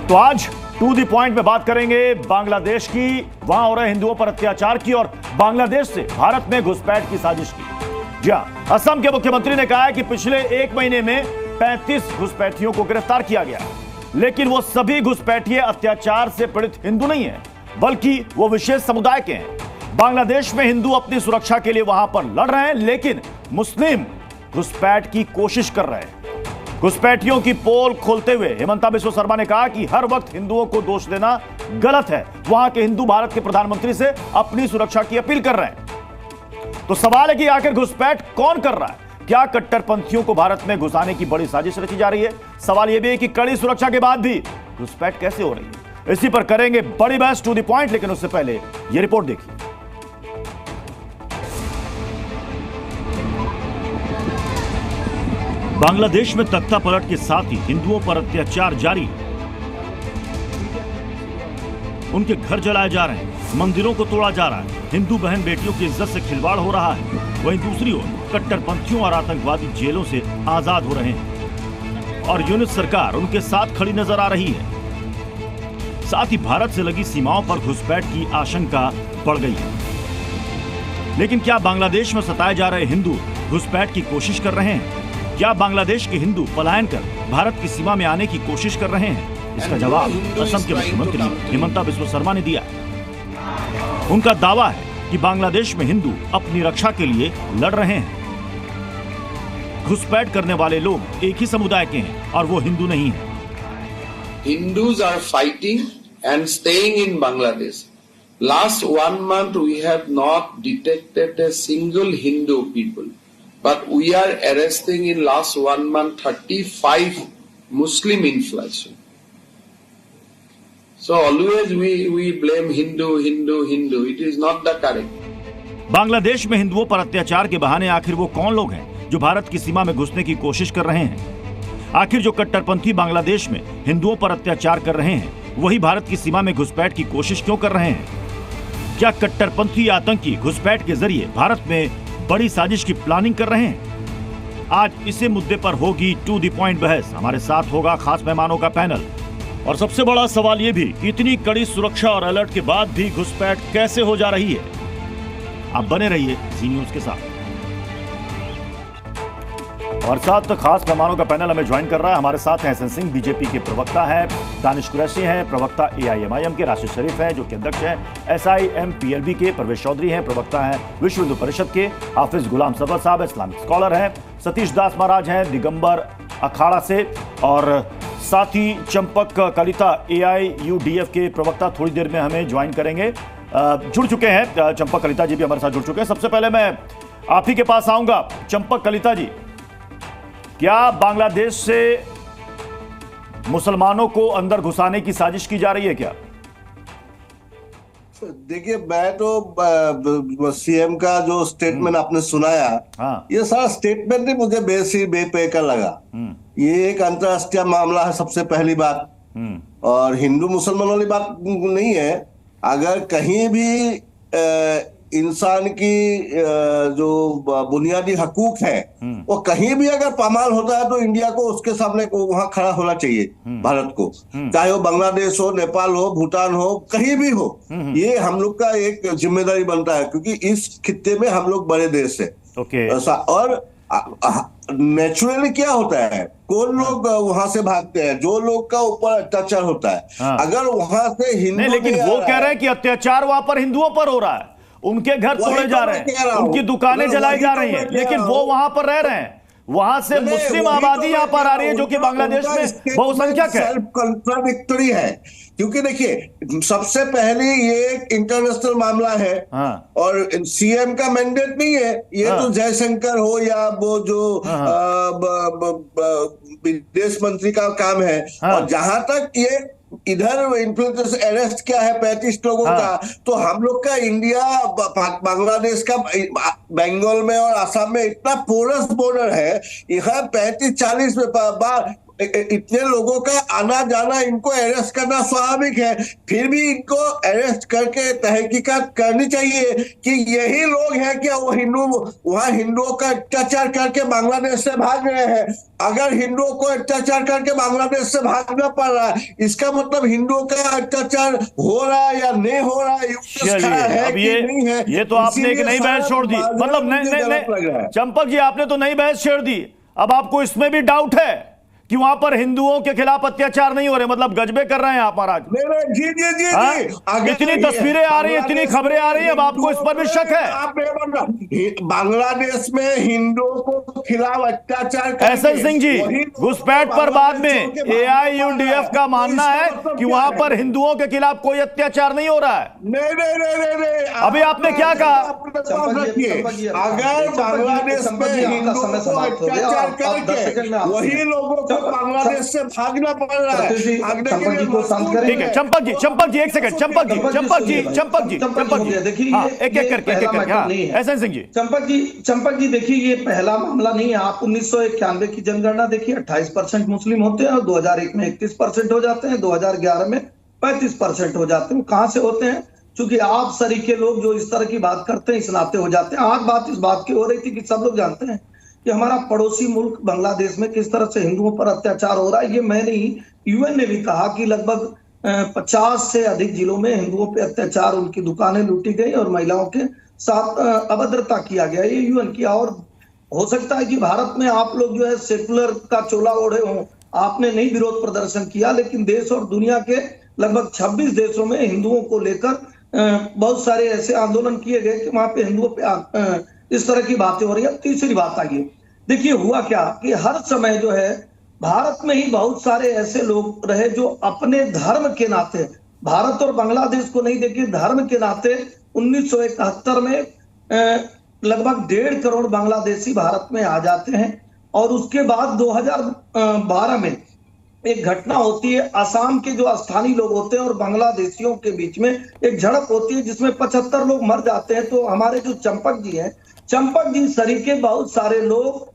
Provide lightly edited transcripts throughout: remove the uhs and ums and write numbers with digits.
तो आज to the point में बात करेंगे बांग्लादेश की, वहां हो रहे हिंदुओं पर अत्याचार की और बांग्लादेश से भारत में घुसपैठ की साजिश की। जी हां, असम के मुख्यमंत्री ने कहा है कि पिछले 1 महीने में 35 घुसपैठियों को गिरफ्तार किया गया, लेकिन वो सभी घुसपैठिए अत्याचार से पीड़ित हिंदू नहीं है, बल्कि वो विशेष समुदाय के हैं। बांग्लादेश में हिंदू अपनी सुरक्षा के लिए वहां पर लड़ रहे हैं, लेकिन मुस्लिम घुसपैठ की कोशिश कर रहे हैं। घुसपैठियों की पोल खोलते हुए हिमंता बिस्वा शर्मा ने कहा कि हर वक्त हिंदुओं को दोष देना गलत है। वहां के हिंदू भारत के प्रधानमंत्री से अपनी सुरक्षा की अपील कर रहे हैं। तो सवाल है कि आखिर घुसपैठ कौन कर रहा है? क्या कट्टरपंथियों को भारत में घुसाने की बड़ी साजिश रची जा रही है? सवाल यह भी है कि कड़ी सुरक्षा के बाद भी घुसपैठ कैसे हो रही है? इसी पर करेंगे बड़ी बहस टू द पॉइंट, लेकिन उससे पहले यह रिपोर्ट देखिए। बांग्लादेश में तख्ता पलट के साथ ही हिंदुओं पर अत्याचार जारी। उनके घर जलाए जा रहे हैं, मंदिरों को तोड़ा जा रहा है, हिंदू बहन बेटियों की इज्जत से खिलवाड़ हो रहा है। वहीं दूसरी ओर कट्टरपंथियों और आतंकवादी जेलों से आजाद हो रहे हैं और यूनिट सरकार उनके साथ खड़ी नजर आ रही है। साथ ही भारत से लगी सीमाओं पर घुसपैठ की आशंका बढ़ गई है। लेकिन क्या बांग्लादेश में सताए जा रहे हिंदू घुसपैठ की कोशिश कर रहे हैं? क्या बांग्लादेश के हिंदू पलायन कर भारत की सीमा में आने की कोशिश कर रहे हैं? इसका जवाब असम के मुख्यमंत्री हिमंता बिस्वा शर्मा ने दिया। उनका दावा है कि बांग्लादेश में हिंदू अपनी रक्षा के लिए लड़ रहे हैं। घुसपैठ करने वाले लोग एक ही समुदाय के हैं और वो हिंदू नहीं है। Hindus are fighting and staying in Bangladesh. Last 1 month we have not detected a single Hindu people. But we are arresting in last 1 month 35 Muslim inflation. So always we blame Hindu. It is not the correct. Bangladesh में हिंदुओं पर अत्याचार के बहाने आखिर वो कौन लोग हैं जो भारत की सीमा में घुसने की कोशिश कर रहे हैं? आखिर जो कट्टरपंथी बांग्लादेश में हिंदुओं पर अत्याचार कर रहे हैं, वही भारत की सीमा में घुसपैठ की कोशिश क्यों कर रहे हैं? क्या कट्टरपंथी आतंकी घुसपैठ के जरिए भारत में बड़ी साजिश की प्लानिंग कर रहे हैं? आज इसी मुद्दे पर होगी टू द पॉइंट बहस। हमारे साथ होगा खास मेहमानों का पैनल। और सबसे बड़ा सवाल यह भी कि इतनी कड़ी सुरक्षा और अलर्ट के बाद भी घुसपैठ कैसे हो जा रही है? आप बने रहिए जी न्यूज के साथ। और साथ खास मेहमानों का पैनल हमें ज्वाइन कर रहा है। हमारे साथ हैं एहसन सिंह, बीजेपी के प्रवक्ता हैं, दानिश कुरैशी हैं, प्रवक्ता एआईएमआईएम के, राशिद शरीफ हैं जो कि अध्यक्ष हैं, एसआईएम-पीएलबी के परवेश चौधरी हैं, प्रवक्ता हैं विश्व हिंदू परिषद के, हाफिज गुलाम सबर साहब इस्लामिक स्कॉलर हैं, सतीश दास महाराज हैं दिगंबर अखाड़ा से, और साथ ही चंपक कलिता एआईयूडीएफ के प्रवक्ता थोड़ी देर में हमें ज्वाइन करेंगे, जुड़ चुके हैं। चंपक कलिता जी भी हमारे साथ जुड़ चुके हैं। सबसे पहले मैं आप ही के पास आऊंगा। चंपक कलिता जी, क्या बांग्लादेश से मुसलमानों को अंदर घुसाने की साजिश की जा रही है क्या? देखिए, मैं तो सीएम का जो स्टेटमेंट आपने सुनाया, हाँ। ये सारा स्टेटमेंट ही मुझे बेपे का लगा। ये एक अंतरराष्ट्रीय मामला है, सबसे पहली बात, और हिंदू मुसलमान वाली बात नहीं है। अगर कहीं भी इंसान की जो बुनियादी हकूक है वो कहीं भी अगर पामाल होता है तो इंडिया को उसके सामने वहां खड़ा होना चाहिए, भारत को, चाहे वो बांग्लादेश हो, नेपाल हो, भूटान हो, कहीं भी हो। ये हम लोग का एक जिम्मेदारी बनता है, क्योंकि इस खित्ते में हम लोग बड़े देश है। और नेचुरली क्या होता है, कौन लोग वहां से भागते हैं? जो लोग का ऊपर अत्याचार होता है। अगर वहां से हिंदू, लेकिन वो कह रहे हैं कि अत्याचार वहां पर हिंदुओं पर हो रहा है, उनके घर तोड़े जा रहे हैं, उनकी दुकानें जलाई जा रही हैं, लेकिन वो वहां पर रह रहे हैं। वहां से मुस्लिम आबादी यहां पर आ रही है जो कि बांग्लादेश में बहुसंख्यक है। सेल्फ कॉन्ट्राडिक्टरी है, क्योंकि देखिए, सबसे पहले ये एक इंटरनेशनल मामला है, हाँ। और सीएम का मैंडेट नहीं है ये, हाँ। तो जयशंकर हो या वो जो विदेश मंत्री का काम है, हाँ। और जहां तक ये इधर इन्फ्लुएंसर्स अरेस्ट क्या है 35 लोगों का, तो हम लोग का इंडिया बांग्लादेश का बंगाल में और असम में इतना पोरस बॉर्डर है। यहाँ 35-40 बार इतने लोगों का आना जाना, इनको अरेस्ट करना स्वाभाविक है, फिर भी इनको अरेस्ट करके तहकीकात करनी चाहिए कि यही लोग हैं क्या वो वहां हिंदुओं का अत्याचार करके बांग्लादेश से भाग रहे हैं। अगर हिंदुओं को अत्याचार करके बांग्लादेश से भागना पड़ रहा है, इसका मतलब हिंदुओं का अत्याचार हो रहा है या नहीं हो रहा है, अब नहीं है। ये तो आपने एक नई बहस छोड़ दी, मतलब नहीं, चंपक जी आपने तो नई बहस छेड़ दी। अब आपको इसमें भी डाउट है कि वहां पर हिंदुओं के खिलाफ अत्याचार नहीं हो रहे, मतलब गजबे कर रहे हैं आप महाराज। जी जी जी इतनी तस्वीरें आ रही हैं, इतनी खबरें आ रही हैं, अब आपको इस पर भी शक है? बांग्लादेश में हिंदुओं को खिलाफ अत्याचार, एसएन सिंह जी, घुसपैठ पर बाद में AIUDF का मानना है कि वहां पर हिंदुओं के खिलाफ कोई अत्याचार नहीं हो रहा है। नहीं, अभी आपने क्या कहा? अगर बांग्लादेश में हिंदुओं को अत्याचार करके वही लोगों को बांग्लादेश से भागना पड़ रहा है, ठीक है चंपक जी एक सेकंड, चंपक जी देखिए, एक एक करके एसएन सिंह जी। चंपक जी देखिए, ये पहला मामला नहीं है। आप 1991 की जनगणना देखिए, 28% मुस्लिम होते हैं और 2001 में 31% हो जाते हैं, 2011 में 35% हो जाते हैं। कहां से होते हैं? क्योंकि आप सरीके लोग जो इस तरह की बात करते हैं, इस नाते हो जाते हैं। आज बात इस बात की हो रही थी कि सब लोग जानते हैं कि हमारा पड़ोसी मुल्क बांग्लादेश में किस तरह से हिंदुओं पर अत्याचार हो रहा है। ये मैं नहीं, UN ने भी कहा कि लगभग 50 से अधिक जिलों में हिंदुओं पे अत्याचार, उनकी दुकानें लूटी गई और महिलाओं के साथ अभद्रता किया गया। ये UN किया। और हो सकता है कि भारत में आप लोग जो है सेकुलर का चोला ओढ़े हों, आपने नहीं विरोध प्रदर्शन किया, लेकिन देश और दुनिया के लगभग 26 देशों में हिंदुओं को लेकर बहुत सारे ऐसे आंदोलन किए गए कि वहां पे हिंदुओं पे इस तरह की बातें हो रही है। तीसरी बात आई, देखिए हुआ क्या कि हर समय जो है भारत में ही बहुत सारे ऐसे लोग रहे जो अपने धर्म के नाते, भारत और बांग्लादेश को नहीं, देखिए धर्म के नाते 1971 में लगभग 1.5 करोड़ बांग्लादेशी भारत में आ जाते हैं। और उसके बाद 2012 में एक घटना होती है, असम के जो स्थानीय लोग होते हैं और बांग्लादेशियों के बीच में एक झड़प होती है जिसमें 75 लोग मर जाते हैं। तो हमारे जो चंपक जी हैं, चंपक जी सरीके बहुत सारे लोग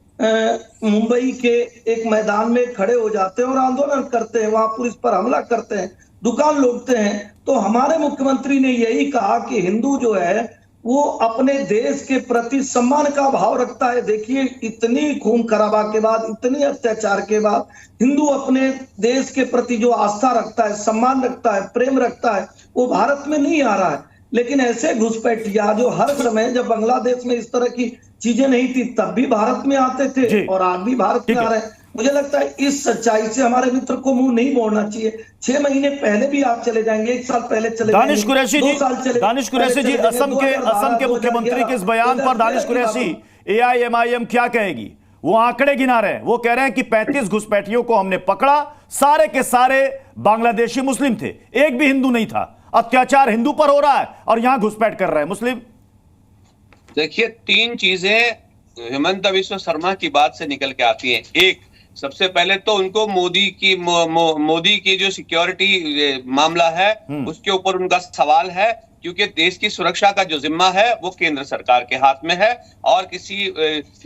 मुंबई के एक मैदान में खड़े हो जाते हैं और आंदोलन करते हैं, वहां पुलिस पर हमला करते हैं, दुकान लूटते हैं। तो हमारे मुख्यमंत्री ने यही कहा कि हिंदू जो है वो अपने देश के प्रति सम्मान का भाव रखता है। देखिए इतनी खून खराबा के बाद, इतने अत्याचार के बाद हिंदू अपने देश के प्रति जो आस्था रखता है, सम्मान रखता है, प्रेम रखता है, वो भारत में नहीं आ रहा है। लेकिन ऐसे घुसपैठिया जो हर समय, जब बांग्लादेश में इस तरह की चीजें नहीं थी तब भी भारत में आते थे और आज भी भारत में आ रहे हैं। मुझे लगता है इस सच्चाई से हमारे मित्र को मुंह नहीं मोड़ना चाहिए। 6 महीने पहले भी आप चले जाएंगे, 1 साल पहले चले जाएंगे, दानिश कुरैशी जी, असम के मुख्यमंत्री के इस बयान पर दानिश कुरैशी, AIMIM क्या कहेगी? वो आंकड़े गिना रहे हैं, वो कह रहे हैं कि 35 घुसपैठियों को हमने पकड़ा, सारे के सारे बांग्लादेशी मुस्लिम थे, एक भी हिंदू नहीं था। अत्याचार हिंदू पर हो रहा है और यहां घुसपैठ कर रहे हैं मुस्लिम। देखिए 3 चीजें हेमंत बिस्वा शर्मा की बात से निकल के आती हैं। एक, सबसे पहले तो उनको मोदी की जो सिक्योरिटी मामला है उसके ऊपर उनका सवाल है, क्योंकि देश की सुरक्षा का जो जिम्मा है वो केंद्र सरकार के हाथ में है और किसी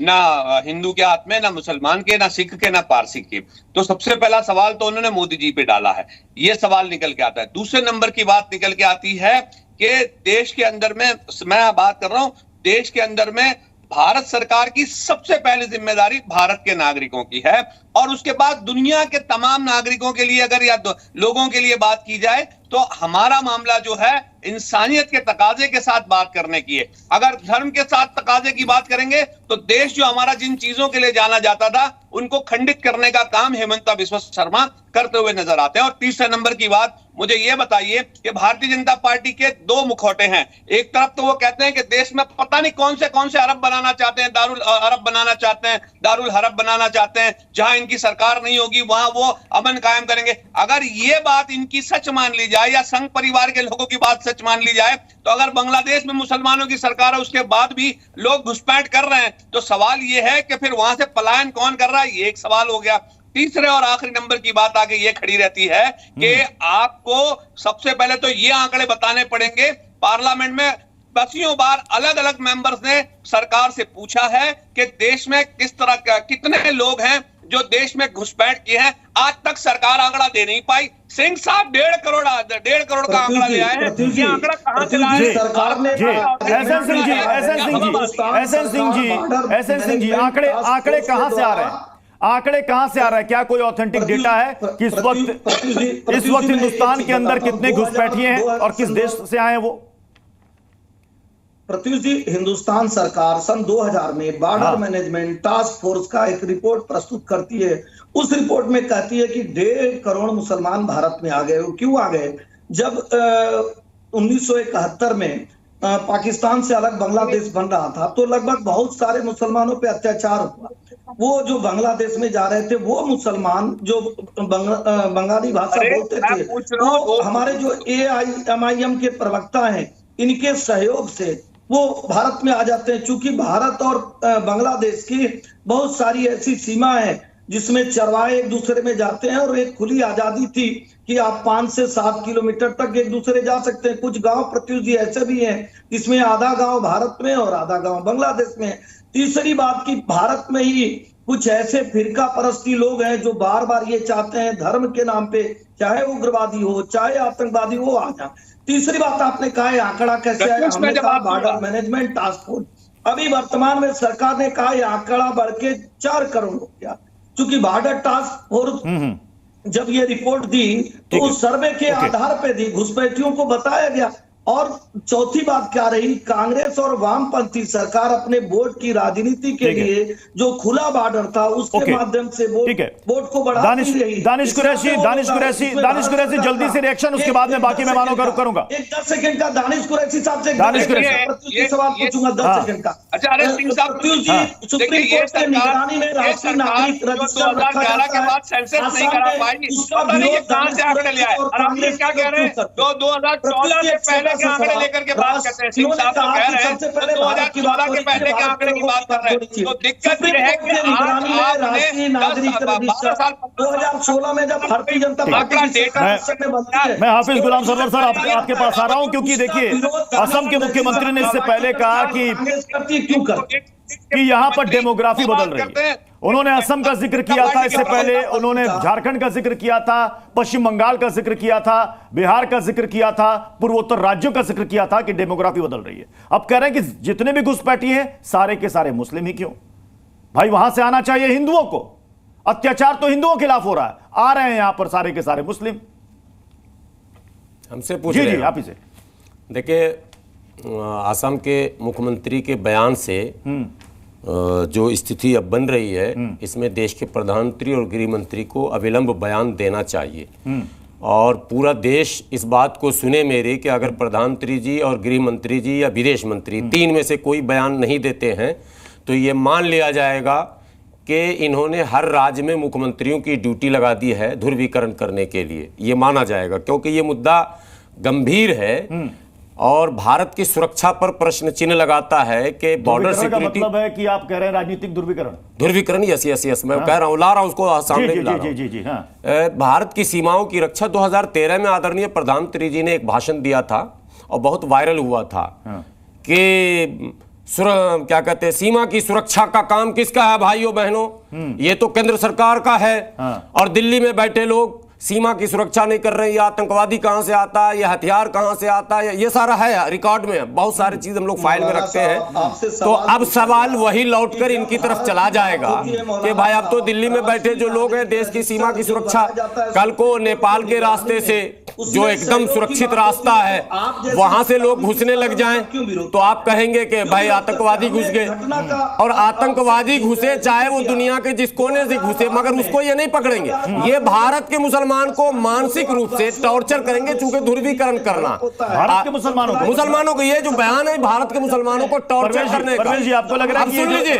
ना हिंदू के हाथ में, ना मुसलमान के, ना सिख के, ना पारसी के। तो सबसे पहला सवाल तो उन्होंने मोदी जी पे डाला है, ये सवाल निकल के आता है। दूसरे नंबर की बात निकल के आती है कि देश के अंदर में, मैं बात कर रहा हूं, देश के अंदर में भारत सरकार की सबसे पहली जिम्मेदारी भारत के नागरिकों की है और उसके बाद दुनिया के तमाम नागरिकों के लिए अगर या लोगों के लिए बात की जाए तो हमारा मामला जो है इंसानियत के तकाजे के साथ बात करने की है। अगर धर्म के साथ तकाजे की बात करेंगे तो देश जो हमारा जिन चीजों के लिए जाना जाता था उनको खंडित करने का काम हेमंत बिस्वा शर्मा करते हुए नजर आते हैं। और तीसरे नंबर की बात, मुझे यह बताइए कि भारतीय जनता पार्टी के 2 मुखौटे हैं। एक तरफ तो वो कहते हैं कि देश में पता नहीं कौन से अरब बनाना चाहते हैं, दारुल अरब बनाना चाहते हैं, दारुल हरब बनाना चाहते हैं, जहां इनकी सरकार नहीं होगी वहां वो अमन कायम करेंगे। अगर ये बात इनकी सच मान ली जाए या संघ परिवार के लोगों की बात सच मान ली जाए तो अगर बांग्लादेश में मुसलमानों की सरकार है उसके बाद भी लोग घुसपैठ कर रहे हैं तो सवाल ये है कि फिर वहां से पलायन कौन कर रहा है, ये एक सवाल हो गया। तीसरे और आखिरी नंबर की बात आगे ये खड़ी रहती है कि आपको सबसे पहले तो ये आंकड़े बताने पड़ेंगे। पार्लियामेंट में 10 बार अलग अलग मेंबर्स ने सरकार से पूछा है कि देश में किस तरह का, कितने लोग हैं जो देश में घुसपैठ की है, आज तक सरकार आंकड़ा दे नहीं पाई। सिंह साहब 1.5 करोड़ का आंकड़ा ले आए हैं। ये आंकड़ा कहां से लाए? सरकार ने एसएन सिंह जी आंकड़े कहां से आ रहे हैं? आंकड़े कहां से आ रहे हैं? क्या कोई ऑथेंटिक डेटा है कि इस वक्त हिंदुस्तान के अंदर कितने घुसपैठिए हैं और किस देश से आए हैं वो? प्रत्युष जी, हिंदुस्तान सरकार सन 2000 में बॉर्डर मैनेजमेंट टास्क फोर्स का एक रिपोर्ट प्रस्तुत करती है। उस रिपोर्ट में कहती है कि 1.5 करोड़ मुसलमान भारत में आ गए। क्यों आ गए? जब 1971 में पाकिस्तान से अलग बांग्लादेश बन रहा था तो लगभग बहुत सारे मुसलमानों पे अत्याचार हुआ। वो जो बांग्लादेश में जा रहे थे वो मुसलमान जो बंगाली भाषा बोलते थे, वो हमारे जो AIMIM के प्रवक्ता हैं, इनके सहयोग से वो भारत में आ जाते हैं। चूंकि भारत और बांग्लादेश की बहुत सारी ऐसी सीमा है जिसमें चरवाहे एक दूसरे में जाते हैं और एक खुली आजादी थी कि आप 5 से 7 किलोमीटर तक एक दूसरे जा सकते हैं। कुछ गांव प्रत्युष जी ऐसे भी हैं जिसमें आधा गांव भारत में और आधा गांव बांग्लादेश में। तीसरी बात की भारत में ही कुछ ऐसे फिरका परस्ती लोग हैं जो बार बार ये चाहते हैं धर्म के नाम पे, चाहे उग्रवादी हो चाहे आतंकवादी हो, आ जाए। तीसरी बात आपने कहा है आंकड़ा कैसे आया? हमने कहा बॉर्डर मैनेजमेंट टास्क फोर्स। अभी वर्तमान में सरकार ने कहा यह आंकड़ा बढ़ के 4 करोड़ हो गया। चूंकि बॉर्डर टास्क फोर्स जब ये रिपोर्ट दी तो उस सर्वे के आधार पे दी, घुसपैठियों को बताया गया। और चौथी बात क्या रही? कांग्रेस और वामपंथी सरकार अपने वोट की राजनीति के लिए जो खुला बॉर्डर था उसके माध्यम से वोट को बढ़ा रही। दानिश कुरैशी जल्दी से रिएक्शन, उसके बाद में बाकी मेहमानों का रुख करूंगा। 10 सेकंड का दानिश कुरैशी साहब से सवाल पूछूंगा 10 सेकंड का। अच्छा, अरे सिंह साहब, सुप्रीम कोर्ट की निगरानी में राष्ट्रीय नागरिक रजिस्टर रखा जाता है। बाद सेंसस नहीं करा पाएगी, कहां से आंकड़े ले आए? और आप क्या कह रहे हैं? 2014 से पहले के आंकड़े लेकर के बात करते हैं। सिंह साहब तो कह रहे हैं 2014 के पहले के आंकड़े की बात कर रहे हैं। तो दिक्कत ये है कि राष्ट्रीय नागरिक रजिस्टर 2016 में जब भारतीय जनता पार्टी मैं हाफिज गुलाम सरवर सर आपके पास आ रहा हूं, क्योंकि देखिए असम के मुख्यमंत्री ने इससे पहले कहा कि यहां पर डेमोग्राफी बदल रही है। उन्होंने असम का जिक्र किया था, इससे पहले उन्होंने झारखंड का जिक्र किया था, पश्चिम बंगाल का जिक्र किया था, बिहार का जिक्र किया था, पूर्वोत्तर राज्यों का जिक्र किया था कि डेमोग्राफी बदल रही है। अब कह रहे हैं कि जितने भी घुसपैठी हैं सारे के सारे मुस्लिम ही क्यों? भाई वहां से आना चाहिए हिंदुओं को। अत्याचार तो हिंदुओं के खिलाफ हो रहा है, आ रहे हैं यहां पर सारे के सारे मुस्लिम। हमसे पूछ रहे हैं आप इसे देखिए, असम के मुख्यमंत्री के बयान से जो स्थिति अब बन रही है, इसमें देश के प्रधानमंत्री और गृह मंत्री को अविलंब बयान देना चाहिए और पूरा देश इस बात को सुने मेरे कि अगर प्रधानमंत्री जी और गृह मंत्री जी या विदेश मंत्री 3 में से कोई बयान नहीं देते हैं तो ये मान लिया जाएगा कि इन्होंने हर राज्य में मुख्यमंत्रियों की ड्यूटी लगा दी है ध्रुवीकरण करने के लिए। ये माना जाएगा क्योंकि ये मुद्दा गंभीर है और भारत की सुरक्षा पर प्रश्न चिन्ह लगाता है कि बॉर्डर सिक्योरिटी। मतलब है कि आप कह रहे हैं राजनीतिक ध्रुवीकरण? यस मैं कह रहा हूं, ला रहा हूं उसको सामने ला रहा हूं। भारत की सीमाओं की रक्षा 2013 में आदरणीय प्रधानमंत्री जी ने एक भाषण दिया था और बहुत वायरल हुआ था कि क्या कहते हैं, सीमा की सुरक्षा का काम किसका है भाइयों बहनों? ये तो केंद्र सरकार का है। और दिल्ली में बैठे लोग सीमा की सुरक्षा नहीं कर रहे हैं। ये आतंकवादी कहां से आता है, ये हथियार कहां से आता है, ये सारा है रिकॉर्ड में, बहुत सारी चीज हम लोग फाइल में रखते हैं। तो अब सवाल वही लौटकर इनकी तरफ चला जाएगा कि भाई अब तो दिल्ली में बैठे जो लोग हैं देश की सीमा की सुरक्षा, कल को नेपाल के रास्ते से जो एकदम सुरक्षित रास्ता है वहां से लोग घुसने लग जाएं तो आप कहेंगे कि भाई आतंकवादी घुस गए। और आतंकवादी घुसे चाहे वो दुनिया के जिस कोने से घुसे, मगर उसको ये नहीं पकड़ेंगे। ये भारत के मुसलमान को मानसिक रूप से टॉर्चर करेंगे, चूंकि ध्रुवीकरण करना भारत के मुसलमानों को ये जो बयान है भारत के मुसलमानों को टॉर्चर करने का। जी आपको लग रहा है सुन लीजिए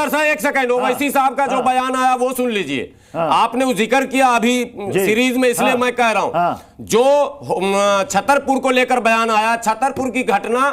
सर एक सेकंड, ओवैसी साहब का जो बयान आया वो सुन लीजिए। आपने वो जिक्र किया अभी सीरीज में, इसलिए मैं कह रहा हूं जो छतरपुर को लेकर बयान आया, छतरपुर की घटना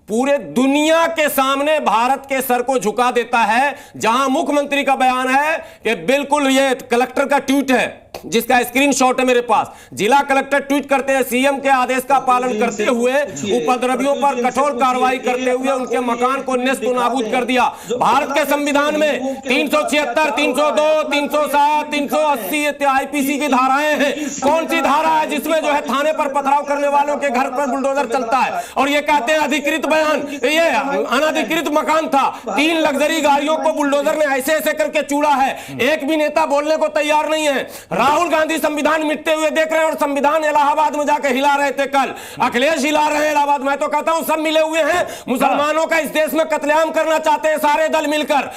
पूरे दुनिया के सामने भारत के सर को झुका देता है, जहां मुख्यमंत्री का बयान है कि बिल्कुल ये कलेक्टर का ट्वीट है जिसका स्क्रीनशॉट है मेरे पास। जिला कलेक्टर ट्वीट करते हैं, सीएम के आदेश का पालन करते हुए उपद्रवियों पर कठोर कार्रवाई करते हुए उनके मकान को नेस्त नाबूद कर दिया। भारत के संविधान में 376, 302, 307, 380 आईपीसी की धाराएं हैं। कौन सी धारा है जिसमें जो है थाने पर पथराव करने वालों के घर पर बुलडोजर चलता है? और ये कहते हैं अधिकृत बयान, ये अनधिकृत मकान था। 3 लग्जरी गाड़ियों को बुलडोजर ने ऐसे ऐसे करके चूड़ा है। एक भी नेता बोलने को तैयार नहीं है। राहुल गांधी संविधान मिटते हुए देख रहे हैं और संविधान इलाहाबाद में जाकर हिला रहे थे। कल अखिलेश हिला रहे हैं इलाहाबाद। मैं तो कहता हूं सब मिले हुए हैं। मुसलमानों का इस देश में कत्लेआम करना चाहते हैं सारे दल मिलकर।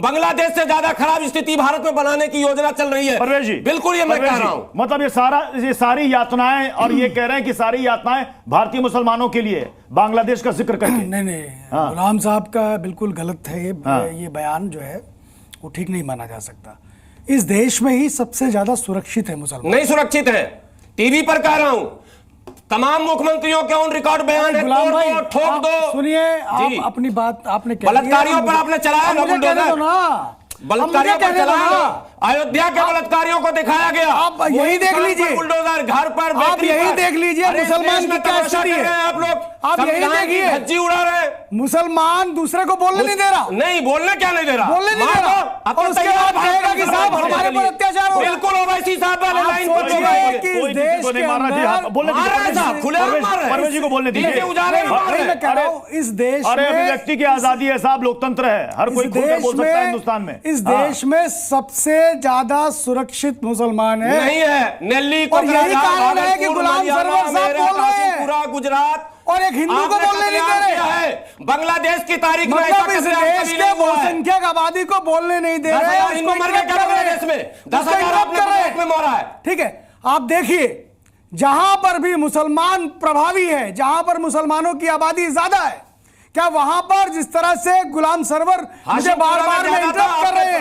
बांग्लादेश से ज्यादा खराब स्थिति भारत में बनाने की योजना चल रही है। बिल्कुल ये मैं कह रहा हूं। मतलब ये सारी यातनाएं, और ये कह रहे हैं कि सारी यातनाएं भारतीय मुसलमानों के लिए, बांग्लादेश का जिक्र करके। नहीं, गुलाम साहब का बिल्कुल गलत है ये बयान जो है वो ठीक नहीं माना जा सकता। इस देश में ही सबसे ज्यादा सुरक्षित है मुसलमान। नहीं सुरक्षित है, टीवी पर कह रहा हूं। तमाम मुख्यमंत्रियों के ऑन रिकॉर्ड बयान है। गुलाम भाई, ठोक दो। सुनिए, आप अपनी बात आपने बलात्कारियों पर आपने चलाया ना, बलात्कारियों पर चलाया। अयोध्या के बलात्कारियों को दिखाया गया। आप यही देख लीजिए, बुलडोजर घर पर, आप यही देख लीजिए मुसलमान की क्या स्थिति है। आप लोग आप यही देखिए, धज्जी उड़ा रहे हैं। मुसलमान दूसरे को बोलने नहीं दे रहा। नहीं बोलने क्या नहीं दे रहा, बोलने नहीं दे रहा। और उसके बाद कहेगा कि साहब हमारे पर अत्याचार हो। बिल्कुल ओवैसी साहब वाले लाइन पर सोचिए कि इस देश के अंदर परवेज जी को बोलने दीजिए। इस देश में अभिव्यक्ति की आजादी है साहब, लोकतंत्र है, हर कोई खुलकर बोल सकता है हिंदुस्तान में। इस देश में सबसे ज्यादा सुरक्षित मुसलमान है। नहीं है, दिल्ली और यही कारण है कि गुलाम सरवर साहब बोल रहे हैं पूरा गुजरात और एक हिंदू को बोलने नहीं दे रहे। बांग्लादेश की तारीख में मतलब इस देश के बहुसंख्यक आबादी को बोलने नहीं दे रहे हैं। हिंदू मर गए क्या बांग्लादेश में? 10,000 में मारा है। ठीक है, आप देखिए जहां पर भी मुसलमान प्रभावी है, जहां पर मुसलमानों की आबादी ज्यादा है, क्या वहां पर जिस तरह से गुलाम सरवर मुझे बार बार में इंटरप्ट कर रहे हैं,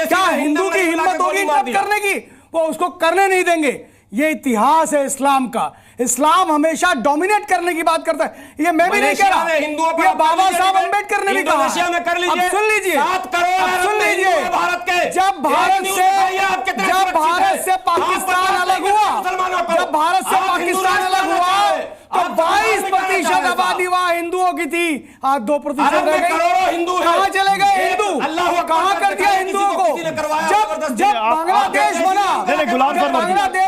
क्या हिंदू की हिम्मत होगी इंटरप्ट करने की? वो उसको करने नहीं देंगे। ये इतिहास है इस्लाम का। इस्लाम हमेशा डोमिनेट करने की बात करता है। ये मैं भी नहीं कह रहा, ये बाबा साहब अम्बेडकर ने भी कहा। सुन लीजिए, 7 करोड़ सुन लीजिए, भारत के जब भारत से पाकिस्तान अलग हुआ, जब भारत से पाकिस्तान अलग हुआ तो 22% आबादी वहां हिंदुओं की थी, आज 2% रह गई। हिंदू कहां चले गए हिंदू? कहां कर दिया हिंदुओं को? जब बांग्लादेश बना,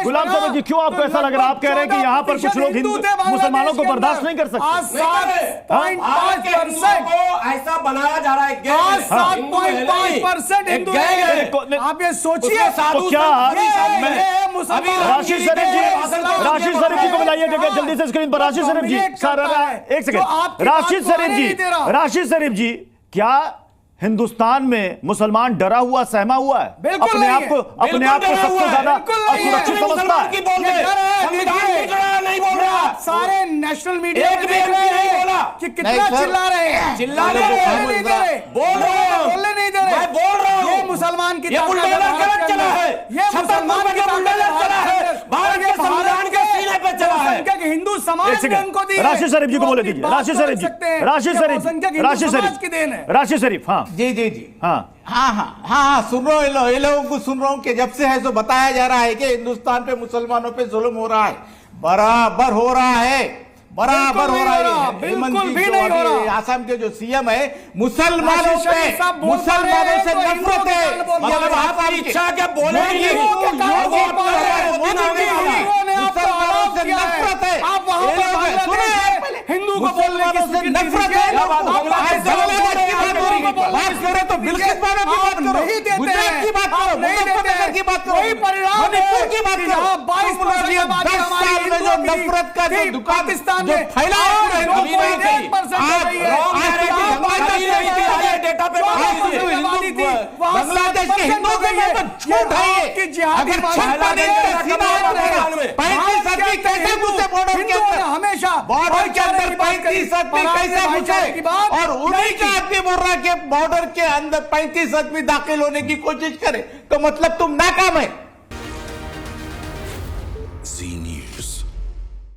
गुलाम सरवर जी क्यों आपको ऐसा लग रहा है? आप कह रहे हैं कि यहाँ पर कुछ लोग हिंदू मुसलमानों को बर्दाश्त नहीं कर सकते। आज 7.5% ऐसा बनाया जा रहा है। आज 7.5% हिंदू हैं। आप ये सोचिए, तो क्या राशिद शरीफ जी को बुलाइए जल्दी से स्क्रीन पर। राशिद शरीफ जी, एक सेकंड। राशिद शरीफ जी, क्या हिंदुस्तान में मुसलमान डरा हुआ सहमा हुआ है? अपने आप को सबसे ज्यादा असुरक्षित समझता है? नहीं बोल रहा। सारे नेशनल मीडिया में देख रहे हैं कि कितना चिल्ला रहे हैं। बोलने नहीं दे रहे। बोल रहा हूं, ये मुसलमान की गलत चला है। ये मुसलमान की चला है, भारत के संविधान के सीने पे चला है। हिंदू समाज ने उनको दी। राशिद शरीफ जी को बोले दीजिए। राशिद शरीफ जी, राशिद शरीफ, हाँ जी हाँ सुन रहा हूँ। ये लोगों को सुन रहा हूँ कि जब से है तो बताया जा रहा है कि हिंदुस्तान पे मुसलमानों पे जुल्म हो रहा है। बराबर हो रहा है। बिल्कुल भी नहीं हो रहा। आसाम के जो सीएम है मुसलमानों से नफरत है। मतलब आपकी इच्छा क्या बोलेंगे? मुसलमानों से नफरत है। आप हिंदू को मुसलमानों से नफरत है। बात करें तो बिल्कुल गुजरात की बात करो, मुजफ्फरनगर की बात करो, मणिपुर की बात करो। 10 साल में जो नफरत का जो दुकान जो फैला बांग्लादेश के हिंदू के लिए तो झूठ है। अगर 35 आदमी कैसे घुसे बॉर्डर के अंदर? हमेशा बॉर्डर के अंदर 35 आदमी कैसे घुसे? और उन्हीं का आदमी बोल रहा है कि बॉर्डर के अंदर 35 आदमी दाखिल होने की कोशिश करे, तो मतलब तुम नाकाम है।